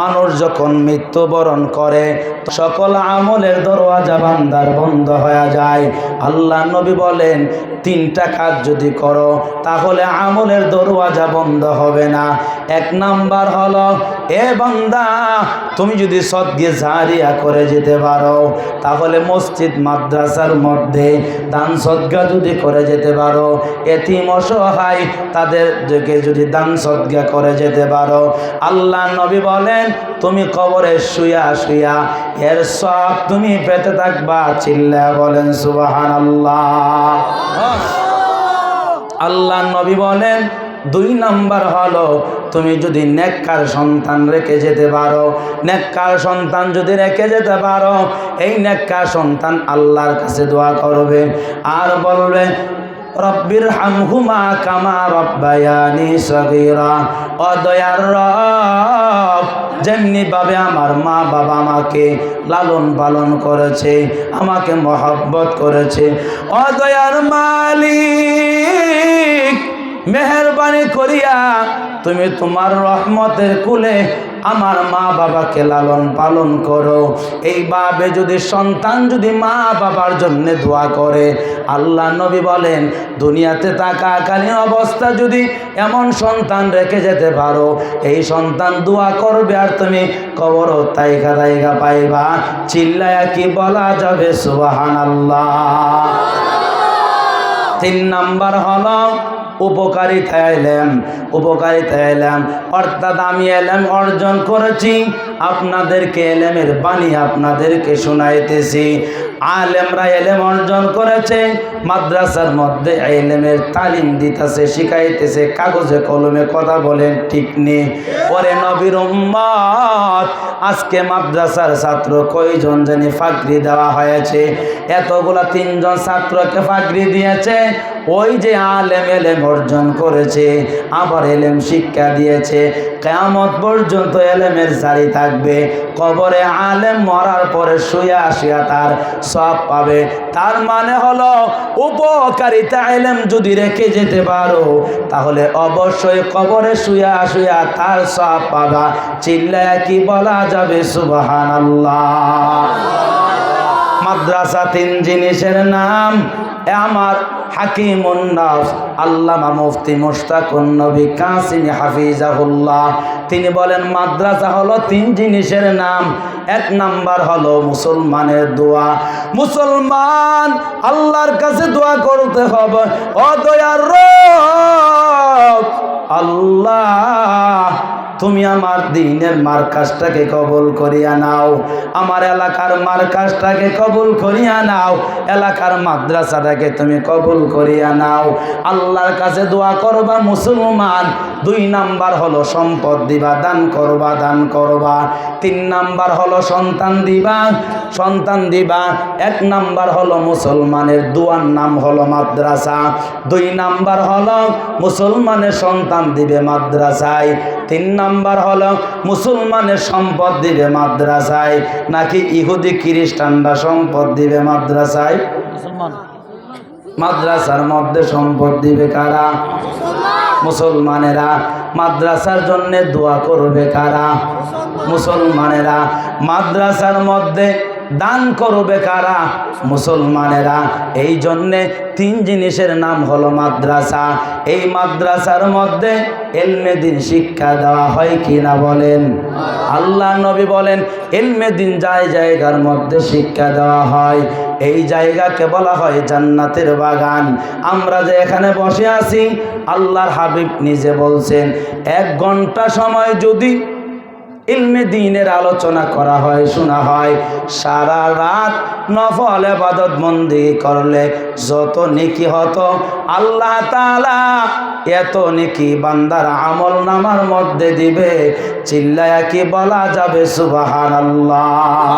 মানুষ যখন মৃত্যুবরণ করে সকল আমলের দরওয়াজা বান্দার বন্ধ হয়ে যায়। আল্লাহ নবী বলেন 3টা কাজ যদি করো তাহলে আমলের দরওয়াজা বন্ধ হবে না। 1 নাম্বার হলো, এ বান্দা তুমি যদি সদকা জারিয়া করে যেতে পারো তাহলে মসজিদ মাদ্রাসার মধ্যে দান সদকা যদি করে যেতে পারো, এতিম অসহায় তাদেরকে যদি দান সদকা করে যেতে পারো, আল্লাহ নবী বলেন তুমি কবরে শুয়া শুয়া এর সব তুমি পেতে থাকবা। চিল্লা বলেন সুবহানাল্লাহ। আল্লাহ নবী বলেন 2 নাম্বার হলো, তুমি যদি নেককার সন্তান রেখে যেতে পারো, নেককার সন্তান যদি রেখে যেতে পারো, এই নেককার সন্তান আল্লাহর কাছে দোয়া করবে আর বলবে রব্বির হামহুমা কামা রব্বায়ানি সগীরা। ও দয়ার রব, যেমনি ভাবে আমার মা বাবা আমাকে লালন পালন করেছে, আমাকে মহব্বত করেছে, ও দয়ার মালিক মেহেরবানি করিয়া তুমি তোমার রহমতের কুলে আমার মা বাবাকে লালন পালন করো। এইভাবে যদি সন্তান যদি মা বাবার জন্য দোয়া করে, আল্লাহ নবী বলেন দুনিয়াতে থাকাকালীন অবস্থা যদি এমন সন্তান রেখে যেতে পারো, এই সন্তান দোয়া করবে আর তুমি কবরও তাইকা তাইকা পাইবা। চিল্লায়া কি বলা যাবে সুবহানাল্লাহ। 3 নাম্বার হলো উপকারিতা ইলম। উপকারিতা ইলম অর্থাৎ আমি ইলম অর্জন করেছি, আপনাদেরকে ইলমের বাণী আপনাদেরকে শোনাইতেছি। আলেমরা ইলম অর্জন করেছে, মাদ্রাসার মধ্যে ইলমের তালিম দিতেছে, শিখাইতেছে, কাগজে কলমে কথা বলেন ঠিক নেই। ওরে নবীর উম্মত, আজকে মাদ্রাসার ছাত্র কয়জন জানি ফাকরি দেওয়া হয়েছে? এতগুলা 3 জন ছাত্রকে ফাকরি দিয়েছে। ওই যে আলেম ইলম অর্জন করেছে, আবার ইলম শিক্ষা দিয়েছে, কিয়ামত পর্যন্ত ইলমের জারি থাকবে। কবরে আলেম মরার পরে শুয়া শুয়া তার সওয়াব পাবে। তার মানে হলো উপকারিতা ইলম যদি রেখে যেতে পারো তাহলে অবশ্যই কবরে শুয়া শুয়া তার সওয়াব পাবা। চিল্লায়া কি বলা যাবে সুবহানাল্লাহ। মাদ্রাসা 3 জিনিসের নাম। আমার হাকিমুন নাফস আল্লামা মুফতি মুশতাকুন নবী কাসিম হাফিজাহুল্লাহ, তিনি বলেন মাদ্রাসা হলো 3 জিনিসের নাম। 1 নাম্বার হলো মুসলমানের দোয়া। মুসলমান আল্লাহর কাছে দোয়া করতে হবে, ও দয়ার রব আল্লাহ তুমি আমার দ্বীনের মার্কাজটাকে কবুল করিয়া নাও, আমার এলাকার মার্কাজটাকে কবুল করিয়া নাও, এলাকার মাদ্রাসাটাকে তুমি কবুল করিয়া নাও। আল্লাহর কাছে দোয়া করবা মুসলমান। 2 নাম্বার হলো সম্পদ দিবা, দান করবা, দান করবা। 3 নাম্বার হলো সন্তান দিবা, সন্তান দিবা। 1 নাম্বার হলো মুসলমানের দোয়ার নাম হলো মাদ্রাসা। 2 নাম্বার হলো মুসলমানের সন্তান দিবে মাদ্রাসায়। 3 নাম্বার হলো মুসলমানের সম্পদ দিবে মাদ্রাসায়। নাকি ইহুদি খ্রিস্টানরা সম্পদ দিবে মাদ্রাসায়? মাদ্রাসার মধ্যে সম্পদ দিবে কারা? মুসলমানেরা। মাদ্রাসার জন্য দোয়া করবে কারা? মুসলমানেরা। মাদ্রাসার মধ্যে দান করবে কারা? মুসলমানেরা। এই জন্যে 3 জিনিসের নাম হলো মাদ্রাসা। এই মাদ্রাসার মধ্যে ইলমে দ্বীন শিক্ষা দেওয়া হয় কিনা বলেন? আল্লাহ নবী বলেন ইলমে দ্বীন জায়গার মধ্যে শিক্ষা দেওয়া হয়। এই জায়গাকে বলা হয় জান্নাতের বাগান। আমরা যে এখানে বসে আছি, আল্লাহর হাবিব নিজে বলছেন 1 ঘন্টা সময় যদি ইলমে দ্বীনের আলোচনা করা হয়, শোনা হয়, সারা রাত নফল ইবাদত বন্দেগী করলে যত নেকি হতো, আল্লাহ তাআলা এত নেকি বান্দার আমল নামার মধ্যে দিবে। চিল্লায়া কি বলা যাবে সুবহানাল্লাহ।